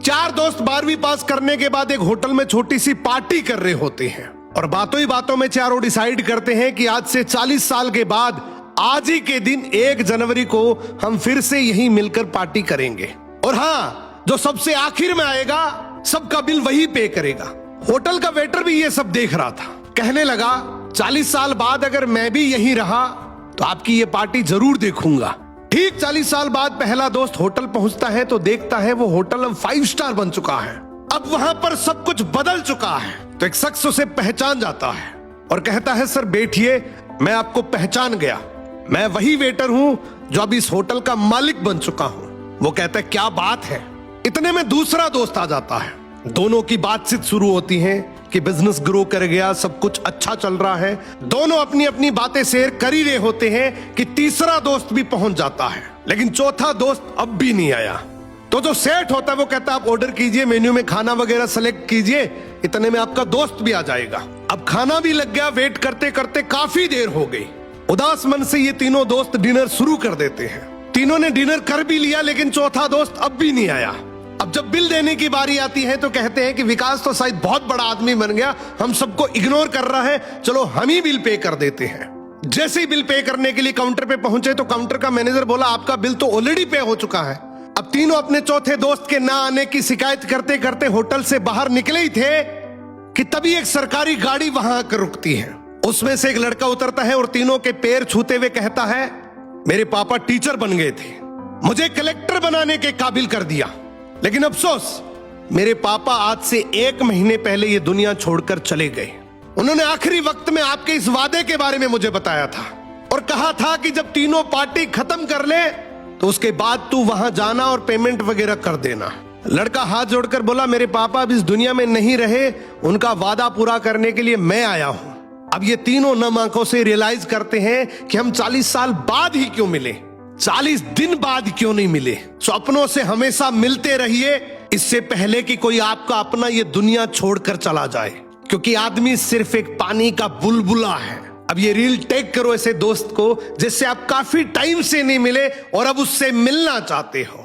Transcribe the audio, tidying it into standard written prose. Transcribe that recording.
चार दोस्त 12वीं पास करने के बाद एक होटल में छोटी सी पार्टी कर रहे होते हैं और बातों ही बातों में चारों डिसाइड करते हैं कि आज से 40 साल के बाद आज ही के दिन 1 जनवरी को हम फिर से यहीं मिलकर पार्टी करेंगे। और हाँ, जो सबसे आखिर में आएगा सबका बिल वही पे करेगा। होटल का वेटर भी ये सब देख रहा था। कहने लगा 40 साल बाद अगर मैं भी यहीं रहा तो आपकी ये पार्टी जरूर देखूंगा। ठीक 40 साल बाद पहला दोस्त होटल पहुंचता है तो देखता है वो होटल अब 5 स्टार बन चुका है। अब वहां पर सब कुछ बदल चुका है। तो एक शख्स उसे पहचान जाता है और कहता है सर बैठिए, मैं आपको पहचान गया, मैं वही वेटर हूं जो अब इस होटल का मालिक बन चुका हूं। वो कहता है क्या बात है। इतने में दूसरा दोस्त आ जाता है। दोनों की बातचीत शुरू होती है कि बिजनेस ग्रो कर गया, सब कुछ अच्छा चल रहा है। दोनों अपनी अपनी बातें शेयर कर ही रहे होते हैं कि तीसरा दोस्त भी पहुंच जाता है, लेकिन चौथा दोस्त अब भी नहीं आया। तो जो सेठ होता है वो कहता है आप ऑर्डर कीजिए, मेन्यू में खाना वगैरह सेलेक्ट कीजिए, इतने में आपका दोस्त भी आ जाएगा। अब खाना भी लग गया। वेट करते करते काफी देर हो गई। उदास मन से ये तीनों दोस्त डिनर शुरू कर देते हैं। तीनों ने डिनर कर भी लिया, लेकिन चौथा दोस्त अब भी नहीं आया। अब जब बिल देने की बारी आती है तो कहते हैं कि विकास तो शायद बहुत बड़ा आदमी बन गया, हम सबको इग्नोर कर रहा है, चलो हम ही बिल पे कर देते हैं। जैसे ही बिल पे करने के लिए काउंटर पे पहुंचे तो काउंटर का मैनेजर बोला आपका बिल तो ऑलरेडी पे हो चुका है। अब तीनों अपने चौथे दोस्त के ना आने की शिकायत करते करते होटल से बाहर निकले ही थे कि तभी एक सरकारी गाड़ी वहां आकर रुकती है। उसमें से एक लड़का उतरता है और तीनों के पैर छूते हुए कहता है मेरे पापा टीचर बन गए थे, मुझे कलेक्टर बनाने के काबिल कर दिया, लेकिन अफसोस मेरे पापा आज से 1 महीने पहले ये दुनिया छोड़कर चले गए। उन्होंने आखिरी वक्त में आपके इस वादे के बारे में मुझे बताया था और कहा था कि जब तीनों पार्टी खत्म कर ले तो उसके बाद तू वहां जाना और पेमेंट वगैरह कर देना। लड़का हाथ जोड़कर बोला मेरे पापा अब इस दुनिया में नहीं रहे, उनका वादा पूरा करने के लिए मैं आया हूं। अब ये तीनों नम आंखों से रियलाइज करते हैं कि हम 40 साल बाद ही क्यों मिले, 40 दिन बाद क्यों नहीं मिले। सपनों से हमेशा मिलते रहिए, इससे पहले कि कोई आपका अपना ये दुनिया छोड़कर चला जाए, क्योंकि आदमी सिर्फ एक पानी का बुलबुला है। अब ये रील टेक करो ऐसे दोस्त को जिससे आप काफी टाइम से नहीं मिले और अब उससे मिलना चाहते हो।